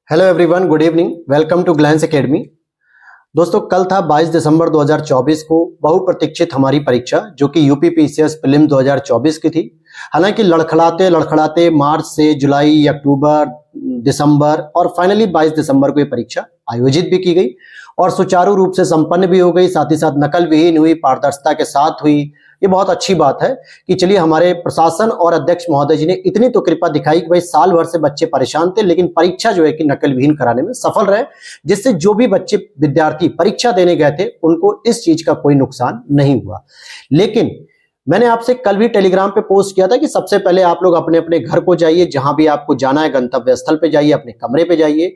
Hello everyone, good evening. Welcome to Glance Academy. दोस्तों, कल था 22 दिसंबर 2024 को बहुप्रतीक्षित हमारी परीक्षा जो कि यूपी पीसीएस प्रीलिम्स 2024 की थी। हालांकि लड़खड़ाते लड़खड़ाते मार्च से जुलाई, अक्टूबर, दिसंबर और फाइनली 22 दिसंबर को ये परीक्षा आयोजित भी की गई और सुचारू रूप से संपन्न भी हो गई। साथ ही साथ नकल विहीन हुई, पारदर्शिता के साथ हुई। ये बहुत अच्छी बात है कि चलिए हमारे प्रशासन और अध्यक्ष महोदय जी ने इतनी तो कृपा दिखाई कि भाई साल भर से बच्चे परेशान थे, लेकिन परीक्षा जो है कि नकल विहीन कराने में सफल रहे, जिससे जो भी बच्चे विद्यार्थी परीक्षा देने गए थे उनको इस चीज का कोई नुकसान नहीं हुआ। लेकिन मैंने आपसे कल भी टेलीग्राम पे पोस्ट किया था कि सबसे पहले आप लोग अपने अपने घर को जाइए, जहां भी आपको जाना है गंतव्य स्थल पे जाइए, अपने कमरे पे जाइए।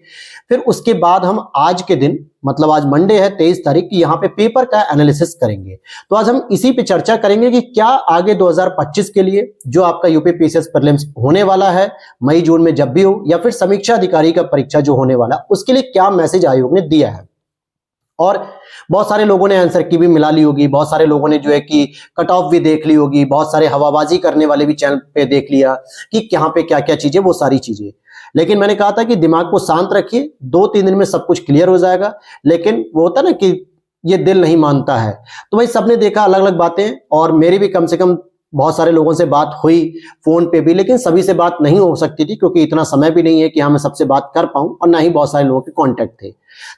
फिर उसके बाद हम आज के दिन, मतलब आज मंडे है 23 तारीख की, यहाँ पे पेपर का एनालिसिस करेंगे। तो आज हम इसी पे चर्चा करेंगे कि क्या आगे 2025 के लिए जो आपका यूपी पीसीएस प्रीलिम्स होने वाला है मई जून में जब भी हो, या फिर समीक्षा अधिकारी का परीक्षा जो होने वाला, उसके लिए क्या मैसेज आयोग ने दिया है। और बहुत सारे लोगों ने आंसर की भी मिला ली होगी, बहुत सारे लोगों ने जो है कि कट ऑफ भी देख ली होगी, बहुत सारे हवाबाजी करने वाले भी चैनल पे देख लिया कि यहाँ पे क्या क्या चीजें, वो सारी चीजें। लेकिन मैंने कहा था कि दिमाग को शांत रखिए, 2-3 दिन में सब कुछ क्लियर हो जाएगा। लेकिन वो होता ना कि ये दिल नहीं मानता है। तो भाई सबने देखा अलग अलग बातें, और मेरी भी कम से कम बहुत सारे लोगों से बात हुई फोन पे भी, लेकिन सभी से बात नहीं हो सकती थी क्योंकि इतना समय भी नहीं है कि मैं सबसे बात कर पाऊं, और ना ही बहुत सारे लोगों के कांटेक्ट थे।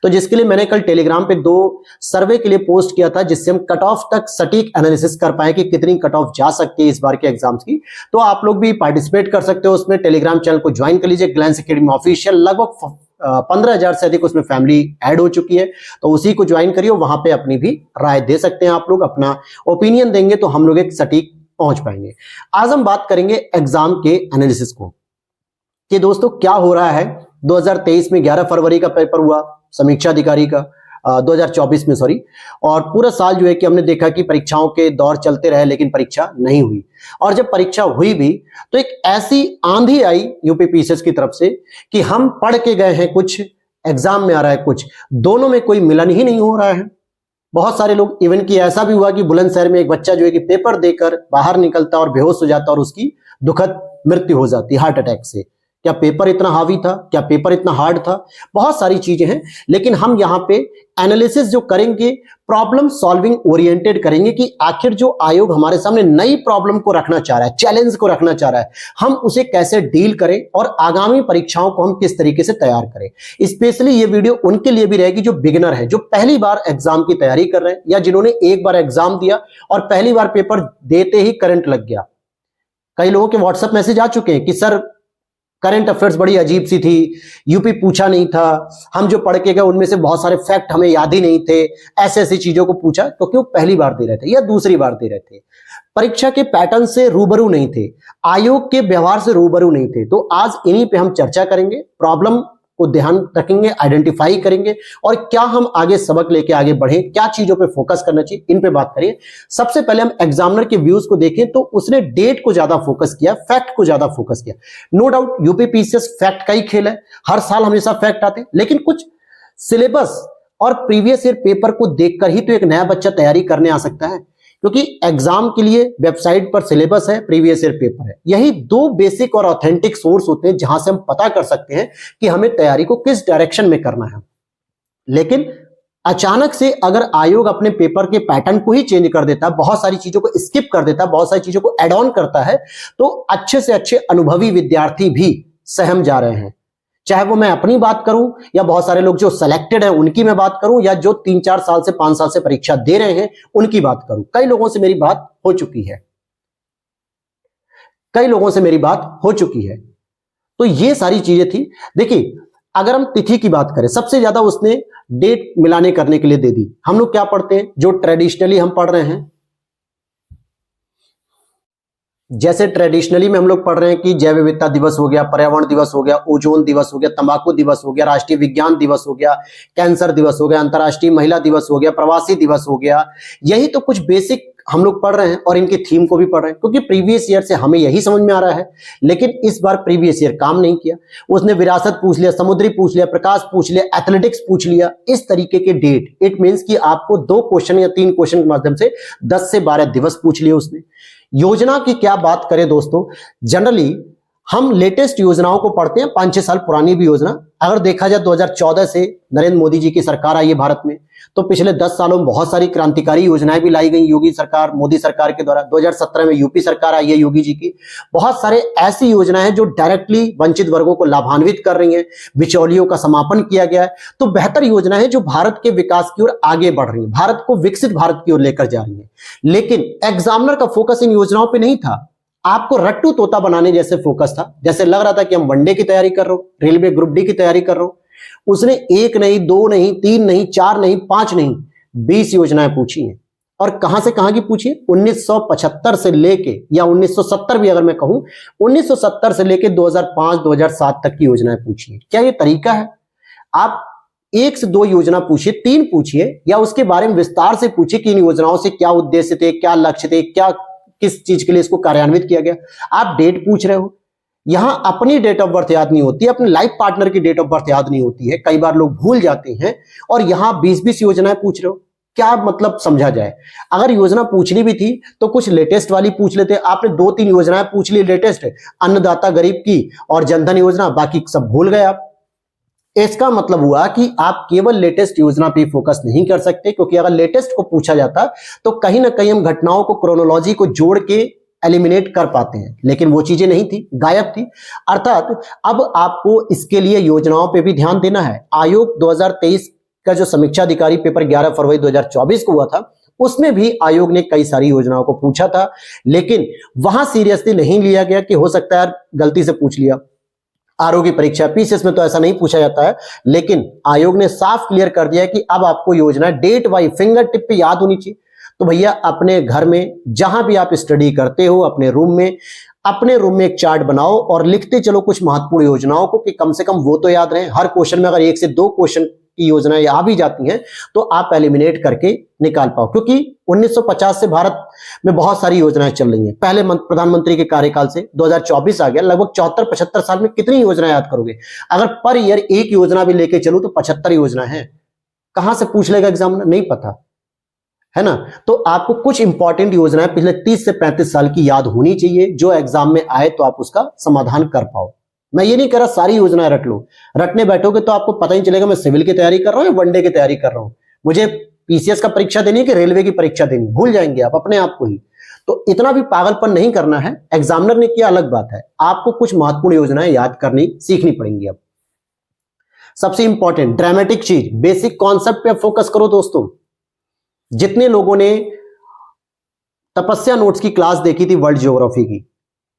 तो जिसके लिए मैंने कल टेलीग्राम पे 2 सर्वे के लिए पोस्ट किया था, जिससे हम कट ऑफ तक सटीक एनालिसिस कर पाए कि कितनी कट ऑफ जा सकती है इस बार के एग्जाम्स की। तो आप लोग भी पार्टिसिपेट कर सकते हो उसमें। टेलीग्राम चैनल को ज्वाइन कर लीजिए, ग्लैंस एकेडमी ऑफिशियल। लगभग 15,000 से अधिक उसमें फैमिली ऐड हो चुकी है, तो उसी को ज्वाइन करिए। वहां पे अपनी भी राय दे सकते हैं आप लोग, अपना ओपिनियन देंगे तो हम लोग एक सटीक पहुंच पाएंगे। आज हम बात करेंगे एग्जाम के एनालिसिस को कि दोस्तों क्या हो रहा है। 2023 में 11 फरवरी का पेपर हुआ समीक्षा अधिकारी का, 2024 में सॉरी। और पूरा साल जो है कि हमने देखा कि परीक्षाओं के दौर चलते रहे, लेकिन परीक्षा नहीं हुई। और जब परीक्षा हुई भी तो एक ऐसी आंधी आई यूपी पीसीएस की तरफ से कि हम पढ़ के गए हैं कुछ, एग्जाम में आ रहा है कुछ, दोनों में कोई मिलन ही नहीं हो रहा है। बहुत सारे लोग, इवन कि ऐसा भी हुआ कि बुलंदशहर में एक बच्चा जो है कि पेपर देकर बाहर निकलता और बेहोश हो जाता और उसकी दुखद मृत्यु हो जाती हार्ट अटैक से। क्या पेपर इतना हावी था? क्या पेपर इतना हार्ड था? बहुत सारी चीजें हैं। लेकिन हम यहाँ पे एनालिसिस जो करेंगे, प्रॉब्लम सॉल्विंग ओरिएंटेड करेंगे कि आखिर जो आयोग हमारे सामने नई प्रॉब्लम को रखना चाह रहा है, चैलेंज को रखना चाह रहा है, हम उसे कैसे डील करें और आगामी परीक्षाओं को हम किस तरीके से तैयार करें। स्पेशली ये वीडियो उनके लिए भी रहेगी जो बिगिनर है, जो पहली बार एग्जाम की तैयारी कर रहे हैं, या जिन्होंने एक बार एग्जाम दिया और पहली बार पेपर देते ही करंट लग गया। कई लोगों के व्हाट्सएप मैसेज आ चुके हैं कि सर करंट अफेयर्स बड़ी अजीब सी थी, यूपी पूछा नहीं था, हम जो पढ़ के गए उनमें से बहुत सारे फैक्ट हमें याद ही नहीं थे, ऐसे ऐसी चीजों को पूछा क्योंकि वो पहली बार दे रहे थे या दूसरी बार दे रहे थे, परीक्षा के पैटर्न से रूबरू नहीं थे, आयोग के व्यवहार से रूबरू नहीं थे। तो आज इन्हीं पे हम चर्चा करेंगे, प्रॉब्लम को ध्यान रखेंगे, आइडेंटिफाई करेंगे और क्या हम आगे सबक लेके आगे बढ़े, क्या चीजों पे फोकस करना चाहिए, इन पे बात करिए। सबसे पहले हम एग्जामिनर के व्यूज को देखें तो उसने डेट को ज्यादा फोकस किया, फैक्ट को ज्यादा फोकस किया। No doubt UP PCS fact का ही खेल है, हर साल हमेशा फैक्ट आते हैं, लेकिन कुछ सिलेबस और प्रीवियस ईयर पेपर को देखकर ही तो एक नया बच्चा तैयारी करने आ सकता है, क्योंकि एग्जाम के लिए वेबसाइट पर सिलेबस है, प्रीवियस ईयर पेपर है। यही 2 बेसिक और ऑथेंटिक सोर्स होते हैं जहां से हम पता कर सकते हैं कि हमें तैयारी को किस डायरेक्शन में करना है। लेकिन अचानक से अगर आयोग अपने पेपर के पैटर्न को ही चेंज कर देता है, बहुत सारी चीजों को स्किप कर देता है, बहुत सारी चीजों को ऐड ऑन करता है, तो अच्छे से अच्छे अनुभवी विद्यार्थी भी सहम जा रहे हैं। चाहे वो मैं अपनी बात करूं या बहुत सारे लोग जो सिलेक्टेड हैं उनकी मैं बात करूं, या जो 3-4 साल से 5 साल से परीक्षा दे रहे हैं उनकी बात करूं। कई लोगों से मेरी बात हो चुकी है, कई लोगों से मेरी बात हो चुकी है। तो ये सारी चीजें थी। देखिए, अगर हम तिथि की बात करें, सबसे ज्यादा उसने डेट मिलाने करने के लिए दे दी। हम लोग क्या पढ़ते हैं, जो ट्रेडिशनली हम पढ़ रहे हैं, जैसे ट्रेडिशनली में हम लोग पढ़ रहे हैं कि जैव विविधता दिवस हो गया, पर्यावरण दिवस हो गया, ओजोन दिवस हो गया, तंबाकू दिवस हो गया, राष्ट्रीय विज्ञान दिवस हो गया, कैंसर दिवस हो गया, अंतर्राष्ट्रीय महिला दिवस हो गया, प्रवासी दिवस हो गया। यही तो कुछ बेसिक हम लोग पढ़ रहे हैं और इनके थीम को भी पढ़ रहे हैं, क्योंकि प्रीवियस ईयर से हमें यही समझ में आ रहा है। लेकिन इस बार प्रीवियस ईयर काम नहीं किया, उसने विरासत पूछ लिया, समुद्री पूछ लिया, प्रकाश पूछ लिया, एथलेटिक्स पूछ लिया, इस तरीके के डेट। इट मींस कि आपको 2 क्वेश्चन या 3 क्वेश्चन के माध्यम से 10 से 12 दिवस पूछ लिए उसने। योजना की क्या बात करें दोस्तों, जनरली हम लेटेस्ट योजनाओं को पढ़ते हैं, 5-6 साल पुरानी भी योजना। अगर देखा जाए 2014 से नरेंद्र मोदी जी की सरकार आई है भारत में, तो पिछले 10 सालों में बहुत सारी क्रांतिकारी योजनाएं भी लाई गई योगी सरकार, मोदी सरकार के द्वारा। 2017 में यूपी सरकार आई है योगी जी की। बहुत सारे ऐसी योजनाएं हैं जो डायरेक्टली वंचित वर्गों को लाभान्वित कर रही हैं, बिचौलियों का समापन किया गया है। तो बेहतर योजना है जो भारत के विकास की ओर आगे बढ़ रही है, भारत को विकसित भारत की ओर लेकर जा रही है। लेकिन एग्जामिनर का फोकस इन योजनाओं पर नहीं था, आपको रट्टू तोता बनाने जैसे फोकस था। जैसे लग रहा था कि हम वनडे की तैयारी कर रहे हो, रेलवे ग्रुप डी की तैयारी कर रहे हो। उसने 1 नहीं, 2 नहीं, 3 नहीं, 4 नहीं, 5 नहीं, 20 योजनाएं पूछी हैं। और कहां से कहां की पूछी है? 1975 से लेके, या 1970 भी अगर मैं कहूं, 1970 से लेके 2005-2007 तक की योजनाएं पूछी है। क्या ये तरीका है? आप 1 से 2 योजना पूछिए, 3 पूछिए, या उसके बारे में विस्तार से पूछिए कि इन योजनाओं से क्या उद्देश्य थे, क्या लक्ष्य थे, क्या किस चीज के लिए इसको कार्यान्वित किया गया। आप डेट पूछ रहे हो, यहां अपनी डेट ऑफ बर्थ याद नहीं होती, अपने लाइफ पार्टनर की डेट ऑफ बर्थ याद नहीं होती है, कई बार लोग भूल जाते हैं। और यहां 20-20 योजनाएं पूछ रहे हो, क्या मतलब समझा जाए? अगर योजना पूछनी भी थी तो कुछ लेटेस्ट वाली पूछ लेते। आपने 2-3 योजनाएं पूछ ली लेटेस्ट, अन्नदाता गरीब की और जनधन योजना, बाकी सब भूल गए आप। इसका मतलब हुआ कि आप केवल लेटेस्ट योजना पे फोकस नहीं कर सकते, क्योंकि अगर लेटेस्ट को पूछा जाता तो कहीं ना कहीं हम घटनाओं को, क्रोनोलॉजी को जोड़ के एलिमिनेट कर पाते हैं, लेकिन वो चीजें नहीं थी, गायब थी। अर्थात अब आपको इसके लिए योजनाओं पे भी ध्यान देना है। आयोग 2023 का जो समीक्षा अधिकारी पेपर 11 फरवरी 2024 को हुआ था, उसमें भी आयोग ने कई सारी योजनाओं को पूछा था, लेकिन वहां सीरियसली नहीं लिया गया कि हो सकता है गलती से पूछ लिया। आरोग्य परीक्षा, पीसीएस में तो ऐसा नहीं पूछा जाता है, लेकिन आयोग ने साफ क्लियर कर दिया कि अब आपको योजना डेट वाइज फिंगर टिप पे याद होनी चाहिए। तो भैया अपने घर में जहां भी आप स्टडी करते हो, अपने रूम में एक चार्ट बनाओ और लिखते चलो कुछ महत्वपूर्ण योजनाओं को, कि कम से कम वो तो याद रहे। हर क्वेश्चन में अगर 1 से 2 क्वेश्चन की योजनाएं आ भी जाती हैं तो आप एलिमिनेट करके निकाल पाओ, क्योंकि 1950 से भारत में बहुत सारी योजनाएं चल रही हैं। पहले प्रधानमंत्री के कार्यकाल से 2024 आ गया, लगभग 74-75 साल में कितनी योजनाएं याद करोगे? अगर पर ईयर एक योजना भी लेके चलूं तो 75 योजना है। कहां से पूछ लेगा एग्जामिनर? नहीं पता है ना। तो आपको कुछ इंपॉर्टेंट योजनाएं पिछले 30 से 35 साल की याद होनी चाहिए, जो एग्जाम में आए तो आप उसका समाधान कर पाओ। मैं ये नहीं कह रहा सारी योजनाएं रट लो, रटने बैठोगे तो आपको पता ही चलेगा मैं सिविल की तैयारी कर रहा हूं या वनडे की तैयारी कर रहा हूं, मुझे पीसीएस का परीक्षा देनी है कि रेलवे की परीक्षा देनी, भूल जाएंगे आप अपने आप को ही। तो इतना भी पागलपन नहीं करना है। एग्जामिनर ने किया अलग बात है, आपको कुछ महत्वपूर्ण योजनाएं याद करनी सीखनी पड़ेंगी। अब सबसे इंपॉर्टेंट ड्रामेटिक चीज, बेसिक कॉन्सेप्ट पे फोकस करो दोस्तों। जितने लोगों ने तपस्या नोट्स की क्लास देखी थी वर्ल्ड ज्योग्राफी की,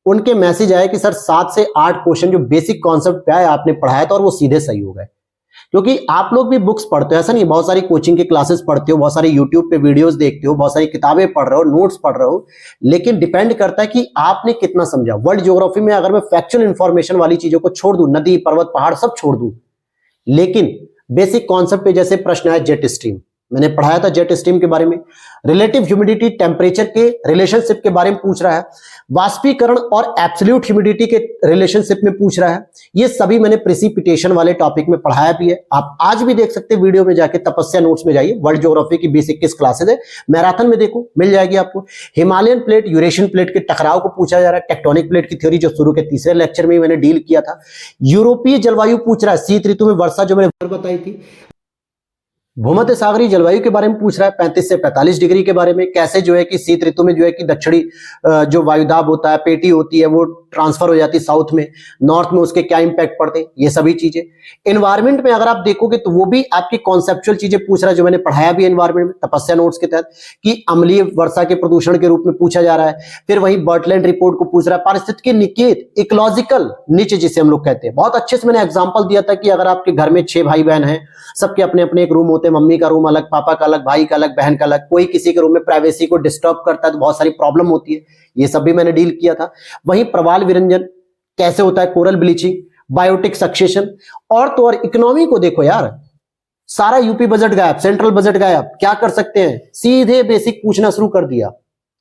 उनके मैसेज आए कि सर 7 से 8 क्वेश्चन जो बेसिक कॉन्सेप्ट पे आए आपने पढ़ाया था और वो सीधे सही हो गए। क्योंकि आप लोग भी बुक्स पढ़ते हो, ऐसा नहीं, बहुत सारी कोचिंग के क्लासेस पढ़ते हो, बहुत सारी यूट्यूब पे वीडियोस देखते हो, बहुत सारी किताबें पढ़ रहे हो, नोट्स पढ़ रहे हो, लेकिन डिपेंड करता है कि आपने कितना समझा। वर्ल्ड ज्योग्राफी में अगर मैं फैक्चुअल इंफॉर्मेशन वाली चीजों को छोड़ दूं, नदी पर्वत पहाड़ सब छोड़ दूं, लेकिन बेसिक कॉन्सेप्ट पे जैसे प्रश्न है जेट स्ट्रीम, मैंने पढ़ाया था जेट स्ट्रीम के बारे में, रिलेटिव ह्यूमिडिटी टेम्परेचर के रिलेशनशिप के बारे में पूछ रहा है, वाष्पीकरण और एब्सोल्यूट ह्यूमिडिटी के रिलेशनशिप में पूछ रहा है। ये सभी मैंने प्रेसिपिटेशन वाले टॉपिक में पढ़ाया भी है। आप आज भी देख सकते हैं वीडियो में जाके, तपस्या नोट्स में जाइए, वर्ल्ड ज्योग्राफी की 20-21 क्लासेज है, मैराथन में देखो, मिल जाएगी आपको। हिमालयन प्लेट यूरेशियन प्लेट के टकराव को पूछा जा रहा है, टेक्टोनिक प्लेट की थ्योरी जो शुरू के 3रे लेक्चर में मैंने डील किया था। यूरोपीय जलवायु पूछ रहा है, शीत ऋतु में वर्षा जो मैंने बताई थी। भूमध्य सागरीय जलवायु के बारे में पूछ रहा है, 35 से 45 डिग्री के बारे में, कैसे जो है कि शीत ऋतु में जो है कि दक्षिणी जो वायुदाब होता है, पेटी होती है, वो ट्रांसफर हो जाती है साउथ में, नॉर्थ में उसके क्या इंपैक्ट पड़ते हैं, ये सभी चीजें। एनवायरमेंट में अगर आप देखोगे तो वो भी आपकी कॉन्सेप्चुअल चीजें पूछ रहा है, जो मैंने पढ़ाया भी एनवायरमेंट में तपस्या नोट्स के तहत, कि अम्लीय वर्षा के प्रदूषण के रूप में पूछा जा रहा है। फिर वही बर्टलैंड रिपोर्ट को पूछ रहा है, पारिस्थितिकी निकेत, इकोलॉजिकल नीचे जिसे हम लोग कहते हैं। बहुत अच्छे से मैंने एग्जाम्पल दिया था कि अगर आपके घर में 6 भाई बहन हैं, सबके अपने अपने एक रूम होते हैं, मम्मी का रूम अलग, पापा का अलग, भाई का अलग, बहन का अलग, कोई किसी के रूम में प्राइवेसी को डिस्टर्ब करता है तो बहुत सारी प्रॉब्लम होती है, ये सब भी मैंने डील किया था। वहीं प्रवाल विरंजन कैसे होता है, कोरल ब्लीचिंग, बायोटिक सक्सेशन, और तो और इकोनॉमी को देखो यार, सारा यूपी बजट गायब, सेंट्रल बजट गायब, क्या कर सकते हैं, सीधे बेसिक पूछना शुरू कर दिया।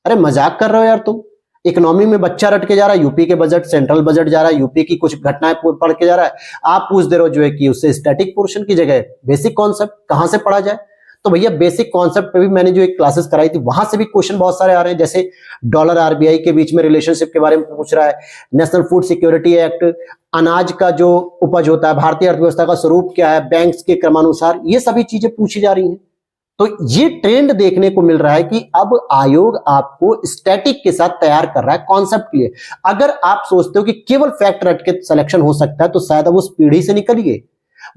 अरे मजाक कर रहे हो यार तुम, इकोनॉमी में बच्चा रट के जा रहा है, यूपी के बजट, सेंट्रल बजट जा रहा है, यूपी की कुछ घटनाएं पढ़ के जा रहा है, आप पूछ दे रहे हो जो है कि उससे स्टैटिक पोर्शन की जगह बेसिक कॉन्सेप्ट कहां से पढ़ा जाए। तो भैया बेसिक कॉन्सेप्ट पे भी मैंने जो एक क्लासेस कराई थी वहां से भी क्वेश्चन बहुत सारे आ रहे हैं, जैसे डॉलर आरबीआई के बीच में रिलेशनशिप के बारे में पूछ रहा है, नेशनल फूड सिक्योरिटी एक्ट, अनाज का जो उपज होता है, भारतीय अर्थव्यवस्था का स्वरूप क्या है, बैंक्स के क्रमानुसार, ये सभी चीजें पूछी जा रही हैं। तो ये ट्रेंड देखने को मिल रहा है कि अब आयोग आपको स्टैटिक के साथ तैयार कर रहा है कॉन्सेप्ट के लिए। अगर आप सोचते हो कि केवल फैक्ट रट के सिलेक्शन हो सकता है तो शायद अब उस पीढ़ी से निकलिए।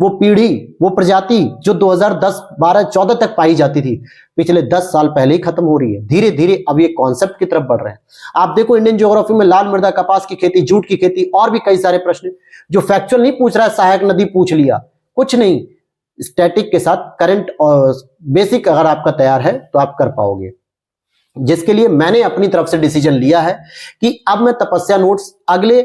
वो पीढ़ी, वो प्रजाति जो 2010, 12, 14 तक पाई जाती थी, पिछले 10 साल पहले ही खत्म हो रही है। धीरे धीरे अब ये कॉन्सेप्ट की तरफ बढ़ रहे हैं। आप देखो इंडियन ज्योग्राफी में लाल मृदा, कपास की खेती, जूट की खेती और भी कई सारे प्रश्न जो फैक्चुअल नहीं पूछ रहा है, सहायक नदी पूछ लिया, कुछ नहीं, स्टैटिक के साथ करंट और बेसिक अगर आपका तैयार है तो आप कर पाओगे। जिसके लिए मैंने अपनी तरफ से डिसीजन लिया है कि अब मैं तपस्या नोट्स अगले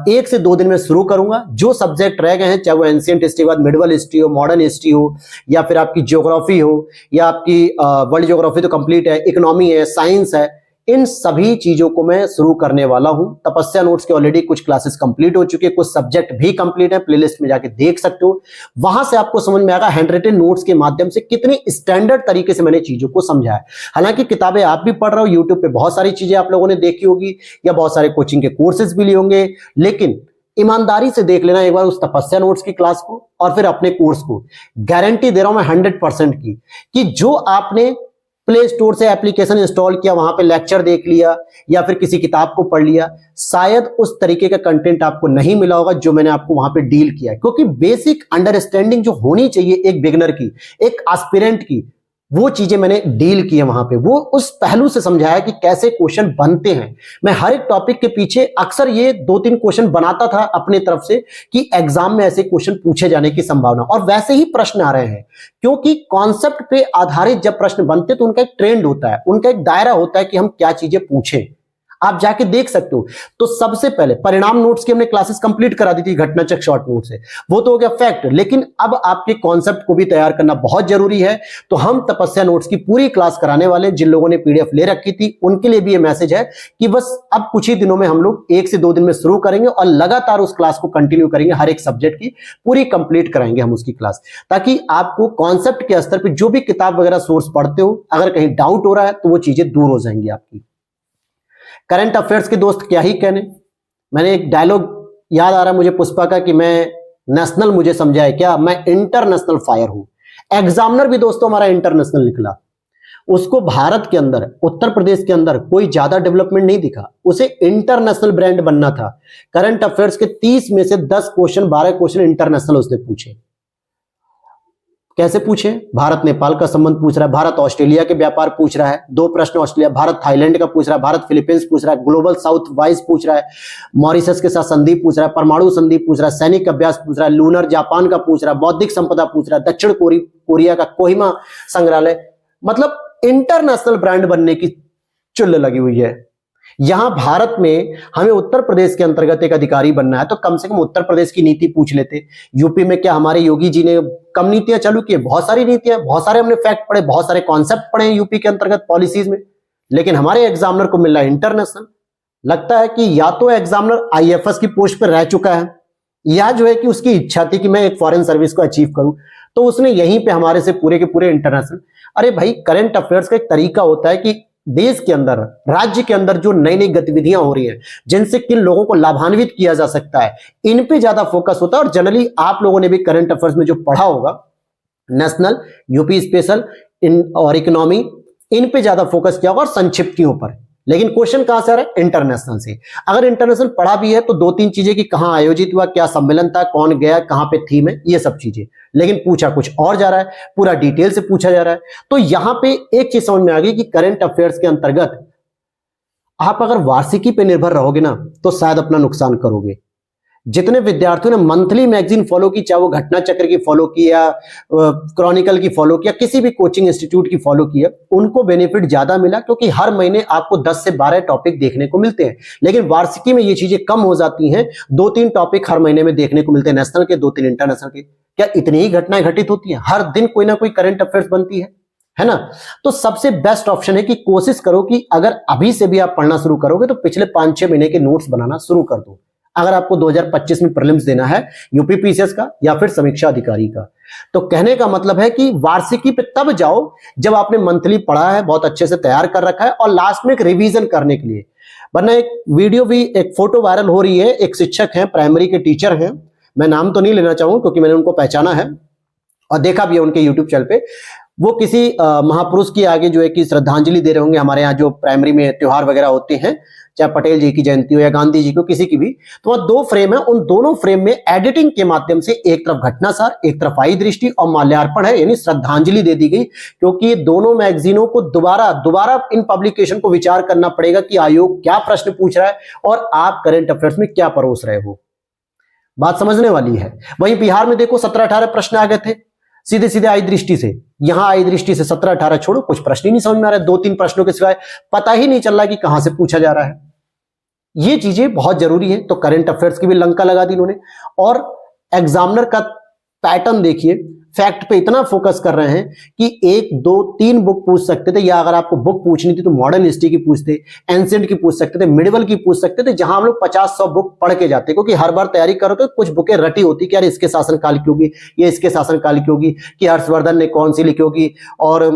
1 से 2 दिन में शुरू करूंगा। जो सब्जेक्ट रह गए हैं, चाहे वो एंशिएंट हिस्ट्री के बाद मिडिवल हिस्ट्री हो, मॉडर्न हिस्ट्री हो, या फिर आपकी ज्योग्राफी हो, या आपकी वर्ल्ड ज्योग्राफी तो कंप्लीट है, इकोनॉमी है, साइंस है, इन सभी चीजों को मैं शुरू करने वाला हूं। तपस्या नोट्स के ऑलरेडी कुछ क्लासेस कंप्लीट हो चुके हैं, कुछ सब्जेक्ट भी कंप्लीट है, प्लेलिस्ट में जाके देख सकते हो। वहां से आपको समझ में आएगा हैंड रिटन नोट्स के माध्यम से कितनी स्टैंडर्ड तरीके से मैंने चीजों को समझा है। हालांकि किताबें आप भी पढ़ रहे हो, यूट्यूब पे बहुत सारी चीजें आप लोगों ने देखी होगी या बहुत सारे कोचिंग के कोर्सेज भी लिए होंगे, लेकिन ईमानदारी से देख लेना एक बार उस तपस्या नोट्स की क्लास को और फिर अपने कोर्स को। गारंटी दे रहा हूं मैं 100% की कि जो आपने प्ले स्टोर से एप्लीकेशन इंस्टॉल किया, वहां पे लेक्चर देख लिया या फिर किसी किताब को पढ़ लिया, शायद उस तरीके का कंटेंट आपको नहीं मिला होगा जो मैंने आपको वहां पे डील किया है। क्योंकि बेसिक अंडरस्टैंडिंग जो होनी चाहिए एक बिगिनर की, एक एस्पिरेंट की, वो चीजें मैंने डील की है वहां पे। वो उस पहलू से समझाया कि कैसे क्वेश्चन बनते हैं। मैं हर एक टॉपिक के पीछे अक्सर ये 2-3 क्वेश्चन बनाता था अपने तरफ से कि एग्जाम में ऐसे क्वेश्चन पूछे जाने की संभावना, और वैसे ही प्रश्न आ रहे हैं। क्योंकि कॉन्सेप्ट पे आधारित जब प्रश्न बनते तो उनका एक ट्रेंड होता है, उनका एक दायरा होता है कि हम क्या चीजें पूछें। आप जाके देख सकते हो। तो सबसे पहले परिणाम नोट्स की हमने क्लासेस कंप्लीट करा दी थी घटनाचक्र शॉर्ट नोट से, वो तो हो गया फैक्ट। लेकिन अब आपके कॉन्सेप्ट को भी तैयार करना बहुत जरूरी है। तो हम तपस्या नोट्स की पूरी क्लास कराने वाले, जिन लोगों ने पीडीएफ ले रखी थी उनके लिए भी ये मैसेज है कि बस अब कुछ ही दिनों में हम लोग 1 से 2 दिन में शुरू करेंगे और लगातार उस क्लास को कंटिन्यू करेंगे। हर एक सब्जेक्ट की पूरी कंप्लीट कराएंगे हम उसकी क्लास, ताकि आपको कॉन्सेप्ट के स्तर पर जो भी किताब वगैरह सोर्स पढ़ते हो, अगर कहीं डाउट हो रहा है तो वो चीजें दूर हो जाएंगी आपकी। करंट अफेयर्स के दोस्त क्या ही कहने, मैंने एक डायलॉग याद आ रहा है मुझे पुष्पा का कि मैं नेशनल मुझे समझाए क्या, मैं इंटरनेशनल फायर हूं। एग्जामिनर भी दोस्तों हमारा इंटरनेशनल निकला। उसको भारत के अंदर, उत्तर प्रदेश के अंदर कोई ज्यादा डेवलपमेंट नहीं दिखा, उसे इंटरनेशनल ब्रांड बनना था। करंट अफेयर्स के 30 में से 10 क्वेश्चन, 12 क्वेश्चन इंटरनेशनल उसने पूछे। कैसे पूछे? भारत नेपाल का संबंध पूछ रहा है, भारत ऑस्ट्रेलिया के व्यापार पूछ रहा है, 2 प्रश्न ऑस्ट्रेलिया, भारत थाईलैंड का पूछ रहा है, भारत फिलीपींस पूछ रहा है, ग्लोबल साउथ वाइज पूछ रहा है, मॉरिशस के साथ संधि पूछ रहा है, परमाणु संधि पूछ रहा है, सैनिक अभ्यास पूछ रहा है, लूनर जापान का पूछ रहा है, बौद्धिक संपदा पूछ रहा है, दक्षिण कोरिया का कोहिमा संग्रहालय। मतलब इंटरनेशनल ब्रांड बनने की चुल्ल लगी हुई है। यहां भारत में हमें उत्तर प्रदेश के अंतर्गत एक अधिकारी बनना है तो कम से कम उत्तर प्रदेश की नीति पूछ लेते। यूपी में क्या हमारे योगी जी ने कम नीतियां चालू की? बहुत सारी नीतियां, बहुत सारे हमने फैक्ट पढ़े, बहुत सारे कॉन्सेप्ट पढ़े यूपी के अंतर्गत पॉलिसीज में, लेकिन हमारे एग्जामिनर को मिल रहा है इंटरनेशनल। लगता है कि या तो एग्जामिनर आईएफएस की पोस्ट पर रह चुका है, या जो है कि उसकी इच्छा थी कि मैं एक फॉरेन सर्विस को अचीव करूं, तो उसने यहीं पे हमारे से पूरे के पूरे इंटरनेशनल। अरे भाई, करंट अफेयर्स का एक तरीका होता है कि देश के अंदर, राज्य के अंदर जो नई नई गतिविधियां हो रही हैं, जिनसे किन लोगों को लाभान्वित किया जा सकता है, इन पे ज्यादा फोकस होता है। और जनरली आप लोगों ने भी करंट अफेयर्स में जो पढ़ा होगा, नेशनल, यूपी स्पेशल और इकोनॉमी, इन पे ज्यादा फोकस किया होगा और संक्षिप्तियों पर। लेकिन क्वेश्चन कहां से आ रहा है? इंटरनेशनल से। अगर इंटरनेशनल पढ़ा भी है तो 2-3 चीजें कि कहां आयोजित हुआ, क्या सम्मेलन था, कौन गया, कहां पे थीम है, ये सब चीजें। लेकिन पूछा कुछ और जा रहा है, पूरा डिटेल से पूछा जा रहा है। तो यहां पे एक चीज समझ में आ गई कि करंट अफेयर्स के अंतर्गत आप अगर वार्षिकी पे निर्भर रहोगे ना तो शायद अपना नुकसान करोगे। जितने विद्यार्थियों ने मंथली मैगजीन फॉलो की, चाहे वो घटना चक्र की फॉलो की या क्रॉनिकल की फॉलो किया, किसी भी कोचिंग इंस्टीट्यूट की फॉलो की है, उनको बेनिफिट ज्यादा मिला, क्योंकि हर महीने आपको 10 से 12 टॉपिक देखने को मिलते हैं। लेकिन वार्षिकी में ये चीजें कम हो जाती हैं, 2-3 टॉपिक हर महीने में देखने को मिलते हैं, नेशनल के, 2-3 इंटरनेशनल के। क्या इतनी ही घटनाएं घटित होती हैं? हर दिन कोई ना कोई करंट अफेयर्स बनती है ना? तो सबसे बेस्ट ऑप्शन है कि कोशिश करो कि अगर अभी से भी आप पढ़ना शुरू करोगे तो पिछले 5-6 महीने के नोट्स बनाना शुरू कर दो। अगर आपको 2025 में प्रीलिम्स देना है यूपीपीसीएस का या फिर समीक्षा अधिकारी का, तो कहने का मतलब है कि वार्षिकी पे तब जाओ जब आपने मंथली पढ़ा है, बहुत अच्छे से तैयार कर रखा है, और लास्ट में एक रिवीजन करने के लिए। वरना एक वीडियो भी, एक फोटो वायरल हो रही है, एक शिक्षक हैं, प्राइमरी के टीचर हैं, मैं नाम तो नहीं लेना चाहूंगा क्योंकि मैंने उनको पहचाना है और देखा भी है उनके यूट्यूब चैनल पे। वो किसी महापुरुष की आगे जो है कि श्रद्धांजलि दे रहे होंगे। हमारे यहाँ जो प्राइमरी में त्योहार वगैरह होते हैं, चाहे पटेल जी की जयंती हो या गांधी जी को, किसी की भी, तो वह 2 फ्रेम है। उन दोनों फ्रेम में एडिटिंग के माध्यम से एक तरफ घटनासार, एक तरफ आई दृष्टि और माल्यार्पण है, यानी श्रद्धांजलि दे दी गई। क्योंकि दोनों मैगजीनों को दोबारा इन पब्लिकेशन को विचार करना पड़ेगा कि आयोग क्या प्रश्न पूछ रहा है और आप करंट अफेयर्स में क्या परोस रहे हो। बात समझने वाली है। वहीं बिहार में देखो 17-18 प्रश्न आ गए थे सीधे सीधे आई दृष्टि से। यहां आई दृष्टि से 17-18 छोड़ो, कुछ प्रश्न ही नहीं समझ में आ रहा है। 2-3 प्रश्नों के सिवाय पता ही नहीं चल रहा कि कहां से पूछा जा रहा है। ये चीजें बहुत जरूरी है। तो करंट अफेयर्स की भी लंका लगा दी इन्होंने। और एग्जामिनर का पैटर्न देखिए, फैक्ट पे इतना फोकस कर रहे हैं कि 1, 2, 3 बुक पूछ सकते थे, या अगर आपको बुक पूछनी थी तो मॉडर्न हिस्ट्री की पूछते, एंशिएंट की पूछ सकते थे, मिडिवल की पूछ सकते थे, जहां हम लोग 50-100 बुक पढ़ के जाते। क्योंकि हर बार तैयारी करो तो कुछ बुकें रटी होती कि यार इसके शासनकाल की होगी, ये इसके शासनकाल की होगी, कि हर्षवर्धन ने कौन सी लिखी होगी और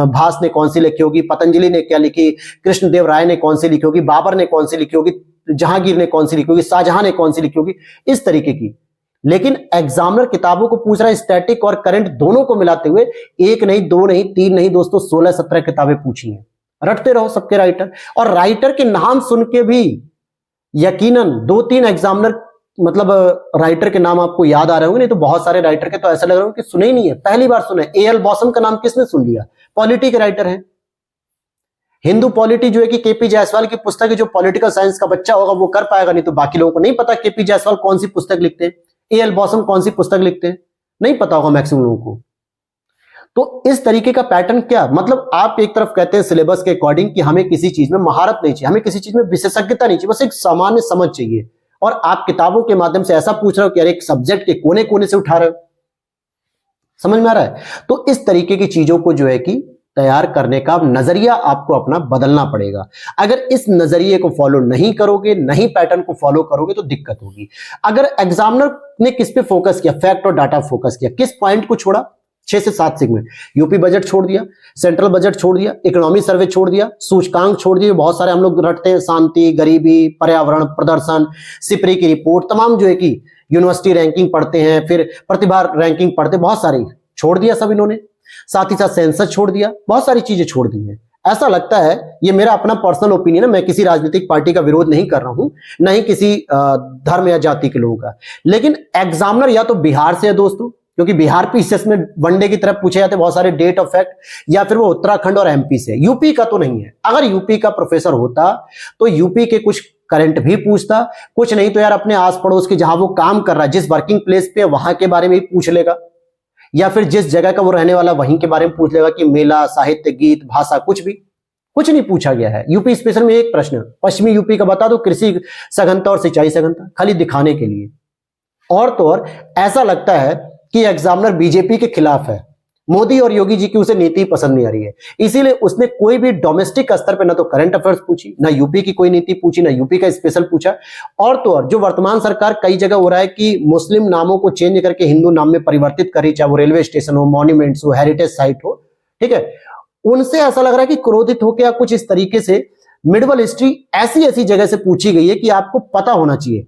भास ने कौन सी लिखी होगी, पतंजलि ने क्या लिखी, कृष्णदेव राय ने कौन सी लिखी होगी, बाबर ने कौन सी लिखी होगी, जहांगीर ने कौन सी लिखी होगी, शाहजहां ने कौन सी लिखी होगी, इस तरीके की। लेकिन एग्जामिनर किताबों को पूछ रहा है स्टैटिक और करंट दोनों को मिलाते हुए। 1 नहीं, 2 नहीं, 3 नहीं दोस्तों, 16-17 किताबें पूछी हैं। रटते रहो सबके राइटर, और राइटर के नाम सुन के भी यकीनन 2-3 एग्जामिनर, मतलब राइटर के नाम आपको याद आ रहे होंगे। नहीं तो बहुत सारे राइटर के तो ऐसा लग रहा है कि सुने ही नहीं है, पहली बार सुने। A.L. बॉसम का नाम किसने सुन लिया? पॉलिटी के राइटर हैं। हिंदू पॉलिटी जो है कि केपी जायसवाल की पुस्तक है, जो पॉलिटिकल साइंस का बच्चा होगा वो कर पाएगा, नहीं तो बाकी लोगों को नहीं पता केपी जायसवाल कौन सी पुस्तक लिखते हैं, A.L. बॉसम कौन सी पुस्तक लिखते हैं, नहीं पता होगा मैक्सिमम लोगों को। तो इस तरीके का पैटर्न क्या मतलब, आप एक तरफ कहते हैं सिलेबस के अकॉर्डिंग कि हमें किसी चीज में महारत नहीं चाहिए, हमें किसी चीज में विशेषज्ञता नहीं चाहिए, बस एक सामान्य समझ चाहिए, और आप किताबों के माध्यम से ऐसा पूछ रहे हो कि यार एक सब्जेक्ट के कोने कोने से उठा रहे हो। समझ में आ रहा है? तो इस तरीके की चीजों को जो है कि तैयार करने का नजरिया आपको अपना बदलना पड़ेगा। अगर इस नजरिए को फॉलो नहीं करोगे, नहीं पैटर्न को फॉलो करोगे तो दिक्कत होगी। अगर एग्जामिनर ने किस पे फोकस किया, फैक्ट और डाटा फोकस किया, किस पॉइंट को छोड़ा, 6 से 7 सेगमेंट, यूपी बजट छोड़ दिया, सेंट्रल बजट छोड़ दिया, इकोनॉमी सर्वे छोड़ दिया, सूचकांक छोड़ दिए, बहुत सारे हम लोग रटते हैं, शांति, गरीबी, पर्यावरण, प्रदर्शन, सिपरी की रिपोर्ट, तमाम जो है कि यूनिवर्सिटी रैंकिंग पढ़ते हैं, फिर प्रतिभा रैंकिंग पढ़ते, बहुत सारी छोड़ दिया सब इन्होंने। साथ ही साथ सेंसस छोड़ दिया, बहुत सारी चीजें छोड़ दी हैं। ऐसा लगता है, ये मेरा अपना पर्सनल ओपिनियन है, मैं किसी राजनीतिक पार्टी का विरोध नहीं कर रहा हूं, न ही किसी धर्म या जाति के लोगों का, लेकिन एग्जामिनर या तो बिहार से है दोस्तों, क्योंकि बिहार पीसीएस में वनडे की तरफ पूछे जाते बहुत सारे डेट ऑफ फैक्ट, या फिर वो उत्तराखंड और एमपी से, यूपी का तो नहीं है। अगर यूपी का प्रोफेसर होता तो यूपी के कुछ करंट भी पूछता, कुछ नहीं तो यार अपने आस पड़ोस के जहां वो काम कर रहा है, जिस वर्किंग प्लेस पे वहां के बारे में ही पूछ लेगा, या फिर जिस जगह का वो रहने वाला वहीं के बारे में पूछ लेगा कि मेला, साहित्य, गीत, भाषा, कुछ नहीं पूछा गया है। यूपी स्पेशल में एक प्रश्न पश्चिमी यूपी का बता दो, कृषि सघनता और सिंचाई सघनता, खाली दिखाने के लिए। और तो और ऐसा लगता है कि एग्जामिनर बीजेपी के खिलाफ है, मोदी और योगी जी की उसे नीति पसंद नहीं आ रही है, इसीलिए उसने कोई भी डोमेस्टिक स्तर पे ना तो करंट अफेयर्स पूछी, ना यूपी की कोई नीति पूछी, ना यूपी का स्पेशल पूछा। और तो और जो वर्तमान सरकार कई जगह हो रहा है कि मुस्लिम नामों को चेंज करके हिंदू नाम में परिवर्तित कर रही, चाहे वो रेलवे स्टेशन हो, मॉन्यूमेंट्स हो, हेरिटेज साइट हो, ठीक है, उनसे ऐसा लग रहा है कि क्रोधित होकर या कुछ इस तरीके से मिडवल हिस्ट्री ऐसी जगह से पूछी गई है कि आपको पता होना चाहिए।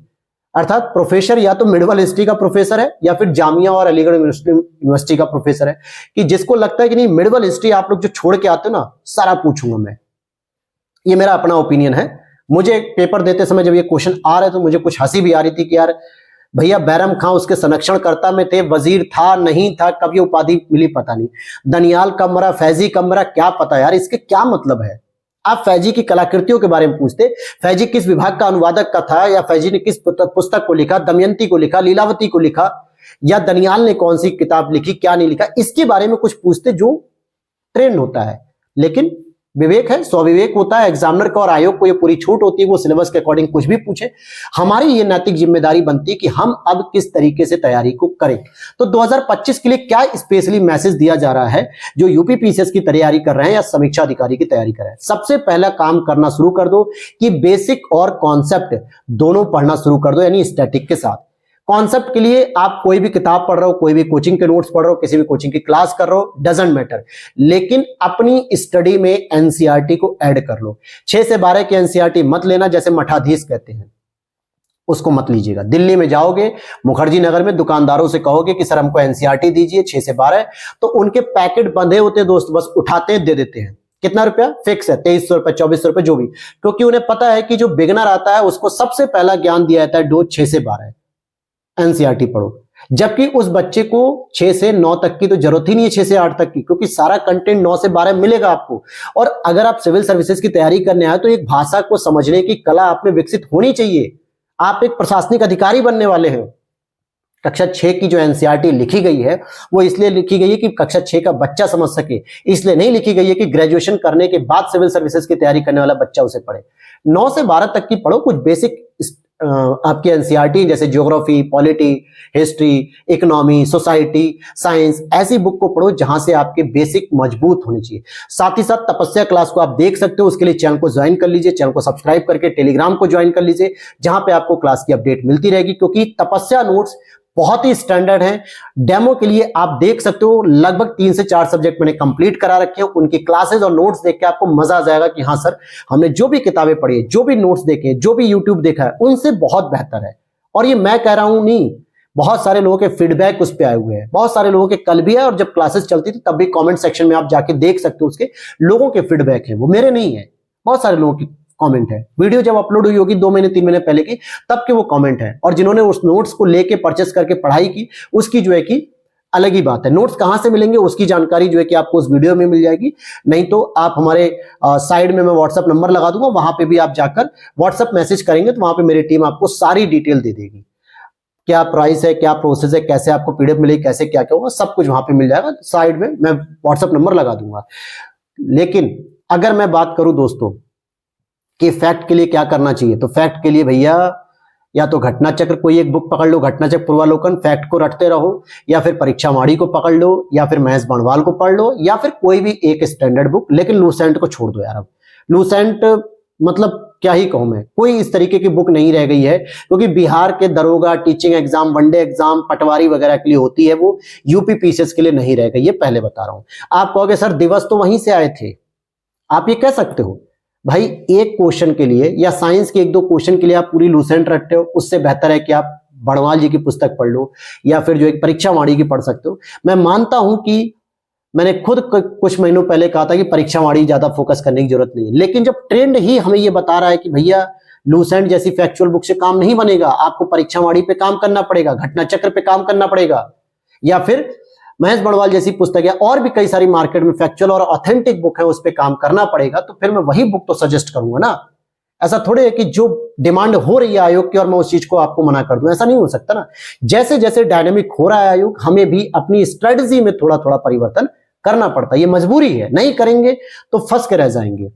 अर्थात प्रोफेसर या तो मिडवल हिस्ट्री का प्रोफेसर है या फिर जामिया और अलीगढ़ यूनिवर्सिटी का प्रोफेसर है, कि जिसको लगता है कि नहीं मिडवल हिस्ट्री आप लोग जो छोड़ के आते हो ना, सारा पूछूंगा मैं। ये मेरा अपना ओपिनियन है। मुझे पेपर देते समय जब ये क्वेश्चन आ रहे तो मुझे कुछ हंसी भी आ रही थी कि यार भैया बैरम खां उसके संरक्षणकर्ता में थे, वजीर था नहीं था, कब ये उपाधि मिली पता नहीं, दनियाल कब मरा, फैजी कब मरा, क्या पता यार, इसके क्या मतलब है। आप फैजी की कलाकृतियों के बारे में पूछते, फैजी किस विभाग का अनुवादक का था, या फैजी ने किस पुस्तक को लिखा, दमयंती को लिखा, लीलावती को लिखा, या दनियाल ने कौन सी किताब लिखी, क्या नहीं लिखा, इसके बारे में कुछ पूछते जो ट्रेंड होता है। लेकिन विवेक है, स्वविवेक होता है एग्जामिनर का, और आयोग को ये पूरी छूट होती है वो सिलेबस के अकॉर्डिंग कुछ भी पूछे। हमारी ये नैतिक जिम्मेदारी बनती है कि हम अब किस तरीके से तैयारी को करें। तो 2025 के लिए क्या स्पेशली मैसेज दिया जा रहा है जो यूपी पीसीएस की तैयारी कर रहे हैं या समीक्षा अधिकारी की तैयारी कर रहे हैं। सबसे पहला काम करना शुरू कर दो कि बेसिक और कॉन्सेप्ट दोनों पढ़ना शुरू कर दो, यानी स्टैटिक के साथ। कॉन्सेप्ट के लिए आप कोई भी किताब पढ़ रहे हो, कोई भी कोचिंग के नोट्स पढ़ रहे हो, किसी भी कोचिंग की क्लास कर रहे हो, डजंट मैटर, लेकिन अपनी स्टडी में एनसीईआरटी को ऐड कर लो। 6 से 12 की एनसीईआरटी मत लेना, जैसे मठाधीश कहते हैं, उसको मत लीजिएगा। दिल्ली में जाओगे, मुखर्जी नगर में दुकानदारों से कहोगे कि सर हमको एनसीईआरटी दीजिए 6 से 12, तो उनके पैकेट बंधे होते हैं दोस्त, बस उठाते हैं, दे देते हैं। कितना रुपया फिक्स है, 2300 रुपए, 2400 रुपए, जो भी, क्योंकि उन्हें पता है कि जो बिगनर आता है उसको सबसे पहला ज्ञान दिया जाता है डोज 6 से 12 एनसीईआरटी पढ़ो। जबकि उस बच्चे को 6 से 9 तक की तो जरूरत ही नहीं है, 6 से 8 तक की, क्योंकि सारा कंटेंट 9 से 12 मिलेगा आपको। और अगर आप सिविल सर्विसेज की तैयारी करने आए तो एक भाषा को समझने की कला आप में विकसित होनी चाहिए। आप एक प्रशासनिक अधिकारी बनने वाले हैं। कक्षा 6 की जो एनसीईआरटी लिखी गई है वो इसलिए लिखी गई है कि कक्षा 6 का बच्चा समझ सके, इसलिए नहीं लिखी गई है कि ग्रेजुएशन करने के बाद सिविल सर्विसेज की तैयारी करने वाला बच्चा उसे पढ़े। 9 से 12 तक की पढ़ो, कुछ बेसिक आपकी एनसीईआरटी जैसे geography, polity, history, economy, society, science, ऐसी बुक को पढ़ो जहां से आपके बेसिक मजबूत होने चाहिए। साथ ही साथ तपस्या क्लास को आप देख सकते हो, उसके लिए चैनल को ज्वाइन कर लीजिए, चैनल को सब्सक्राइब करके टेलीग्राम को ज्वाइन कर लीजिए, जहां पे आपको क्लास की अपडेट मिलती रहेगी, क्योंकि तपस्या नोट्स बहुत ही स्टैंडर्ड है। डेमो के लिए आप देख सकते हो, लगभग 3 से 4 सब्जेक्ट मैंने कंप्लीट करा रखे हैं। उनकी क्लासेस और नोट्स देख के आपको मजा आ जाएगा कि हाँ सर, हमने जो भी किताबें पढ़ी है, जो भी नोट्स देखे, जो भी यूट्यूब देखा है, उनसे बहुत बेहतर है। और ये मैं कह रहा हूं नहीं, बहुत सारे लोगों के फीडबैक उस पर आए हुए हैं, बहुत सारे लोगों के कल भी है, और जब क्लासेस चलती थी तब भी कॉमेंट सेक्शन में आप जाके देख सकते हो, उसके लोगों के फीडबैक है, वो मेरे नहीं है, बहुत सारे लोगों की कमेंट है। वीडियो जब अपलोड हुई होगी 2 महीने 3 महीने पहले की, तब के वो कमेंट है। और जिन्होंने उस नोट्स को लेके परचेस करके पढ़ाई की, उसकी जो है कि अलग ही बात है। नोट्स कहां से मिलेंगे उसकी जानकारी जो है कि आपको उस वीडियो में मिल जाएगी, नहीं तो आप हमारे साइड में मैं व्हाट्सएप नंबर लगा दूंगा, वहां पे भी आप जाकर व्हाट्सएप मैसेज करेंगे तो वहां पे मेरी टीम आपको सारी डिटेल दे देगी, क्या प्राइस है, क्या प्रोसेस है, कैसे आपको पीडीएफ मिलेगी, कैसे क्या क्या होगा, सब कुछ वहां पे मिल जाएगा। साइड में मैं व्हाट्सएप नंबर लगा दूंगा। लेकिन अगर मैं बात करूं दोस्तों कि फैक्ट के लिए क्या करना चाहिए, तो फैक्ट के लिए भैया या तो घटना चक्र कोई एक बुक पकड़ लो, घटना चक्र पूर्वालोकन, फैक्ट को रटते रहो, या फिर परीक्षा वाणी को पकड़ लो, या फिर महेश बणवाल को पढ़ लो, या फिर कोई भी एक स्टैंडर्ड बुक। लेकिन लूसेंट को छोड़ दो यार, अब लूसेंट मतलब क्या ही कहूं मैं, कोई इस तरीके की बुक नहीं रह गई है, क्योंकि बिहार के दरोगा, टीचिंग एग्जाम, वनडे एग्जाम, पटवारी वगैरह के लिए होती है, वो यूपी पीसीएस के लिए नहीं रह गई है, पहले बता रहा हूं। आप कहोगे सर दिवस तो वहीं से आए थे, आप ये कह सकते हो भाई, एक क्वेश्चन के लिए या साइंस के 1-2 क्वेश्चन के लिए आप पूरी लूसेंट रटते हो, उससे बेहतर है कि आप बड़वाल जी की पुस्तक पढ़ लो, या फिर जो एक परीक्षा वाणी की पढ़ सकते हो। मैं मानता हूं कि मैंने खुद कुछ महीनों पहले कहा था कि परीक्षा वाणी ज्यादा फोकस करने की जरूरत नहीं है, लेकिन जब ट्रेंड ही हमें यह बता रहा है कि भैया लूसेंट जैसी फैक्चुअल बुक से काम नहीं बनेगा, आपको परीक्षा वाणी पे काम करना पड़ेगा, घटना चक्र पे काम करना पड़ेगा, या फिर महेश बणवाल जैसी पुस्तक है, और भी कई सारी मार्केट में फैक्चुअल और ऑथेंटिक बुक है, उस पर काम करना पड़ेगा, तो फिर मैं वही बुक तो सजेस्ट करूंगा ना। ऐसा थोड़े है कि जो डिमांड हो रही है आयोग की और मैं उस चीज को आपको मना कर दूं, ऐसा नहीं हो सकता ना। जैसे जैसे डायनेमिक हो रहा है आयोग, हमें भी अपनी स्ट्रेटजी में थोड़ा थोड़ा परिवर्तन करना पड़ता है, ये मजबूरी है, नहीं करेंगे तो फंस के रह जाएंगे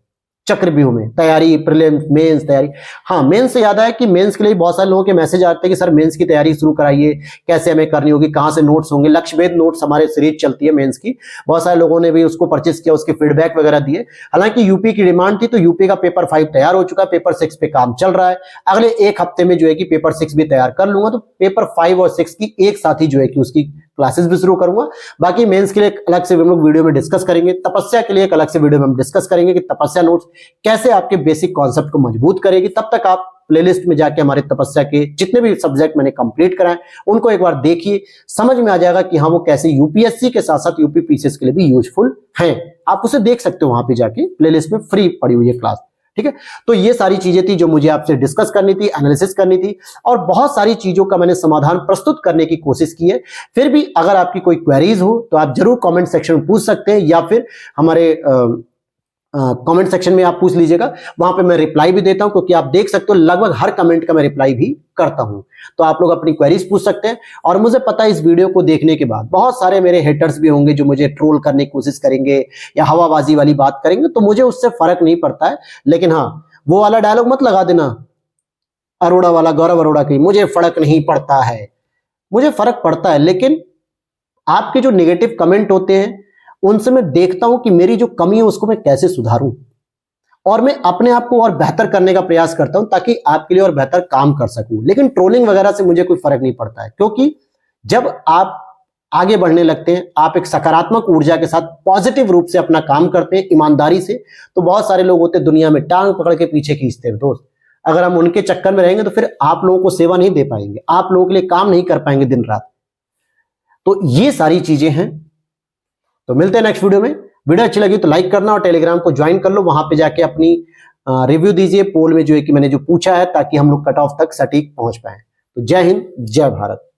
चक्रव्यूह में। तैयारी, प्रीलिम्स, मेंस तैयारी। हाँ, मेंस से याद आया कि मेंस के लिए बहुत सारे लोगों के मैसेज आते हैं कि सर मेंस की तैयारी शुरू कराइए, कैसे हमें करनी होगी, कहां से नोट्स होंगे। लक्ष्यभेद नोट्स हमारे सीरीज चलती है मेंस की, बहुत सारे लोगों ने भी उसको परचेस किया, उसके फीडबैक वगैरह दिए। हालांकि यूपी की डिमांड थी, तो यूपी का पेपर 5 तैयार हो चुका है, पेपर 6 पे काम चल रहा है। अगले 1 हफ्ते में जो है कि पेपर 6 भी तैयार कर लूंगा, तो पेपर 5 और 6 की एक साथ ही जो है कि उसकी क्लासेस भी शुरू करूंगा। बाकी मेंस के लिए अलग से हम लोग वीडियो में डिस्कस करेंगे, तपस्या के लिए एक अलग से वीडियो में हम डिस्कस करेंगे कि तपस्या नोट्स कैसे आपके बेसिक कॉन्सेप्ट को मजबूत करेगी। तब तक आप प्लेलिस्ट में जाके हमारे तपस्या के जितने भी सब्जेक्ट मैंने कंप्लीट कराए उनको एक बार देखिए, समझ में आ जाएगा कि हाँ वो कैसे यूपीएससी के साथ साथ यूपी पीसीएस के लिए भी यूजफुल हैं। आप उसे देख सकते हो वहां पे जाके, प्लेलिस्ट में फ्री पड़ी हुई है क्लास, ठीक है। तो ये सारी चीजें थी जो मुझे आपसे डिस्कस करनी थी, एनालिसिस करनी थी, और बहुत सारी चीजों का मैंने समाधान प्रस्तुत करने की कोशिश की है। फिर भी अगर आपकी कोई क्वेरीज हो तो आप जरूर कमेंट सेक्शन में पूछ सकते हैं, या फिर हमारे कमेंट सेक्शन में आप पूछ लीजिएगा, वहां पे मैं रिप्लाई भी देता हूं, क्योंकि आप देख सकते हो लगभग हर कमेंट का मैं रिप्लाई भी करता हूं। तो आप लोग अपनी क्वेरीज पूछ सकते हैं। और मुझे पता है इस वीडियो को देखने के बाद बहुत सारे मेरे हेटर्स भी होंगे जो मुझे ट्रोल करने की कोशिश करेंगे या हवाबाजी वाली बात करेंगे, तो मुझे उससे फर्क नहीं पड़ता है। लेकिन हाँ, वो वाला डायलॉग मत लगा देना अरोड़ा वाला, गौरव अरोड़ा की, मुझे फर्क नहीं पड़ता है। मुझे फर्क पड़ता है, लेकिन आपके जो नेगेटिव कमेंट होते हैं उनसे मैं देखता हूं कि मेरी जो कमी है उसको मैं कैसे सुधारूं, और मैं अपने आप को और बेहतर करने का प्रयास करता हूं ताकि आपके लिए और बेहतर काम कर सकूं। लेकिन ट्रोलिंग वगैरह से मुझे कोई फर्क नहीं पड़ता है, क्योंकि जब आप आगे बढ़ने लगते हैं, आप एक सकारात्मक ऊर्जा के साथ पॉजिटिव रूप से अपना काम करते हैं ईमानदारी से, तो बहुत सारे लोग होते हैं दुनिया में टांग पकड़ के पीछे खींचते हैं दोस्त। अगर हम उनके चक्कर में रहेंगे तो फिर आप लोगों को सेवा नहीं दे पाएंगे, आप लोगों के लिए काम नहीं कर पाएंगे दिन रात। तो ये सारी चीजें हैं। तो मिलते हैं नेक्स्ट वीडियो में। वीडियो अच्छी लगी तो लाइक करना और टेलीग्राम को ज्वाइन कर लो, वहां पे जाके अपनी रिव्यू दीजिए पोल में जो है कि मैंने जो पूछा है, ताकि हम लोग कट ऑफ तक सटीक पहुंच पाए। तो जय हिंद, जय भारत।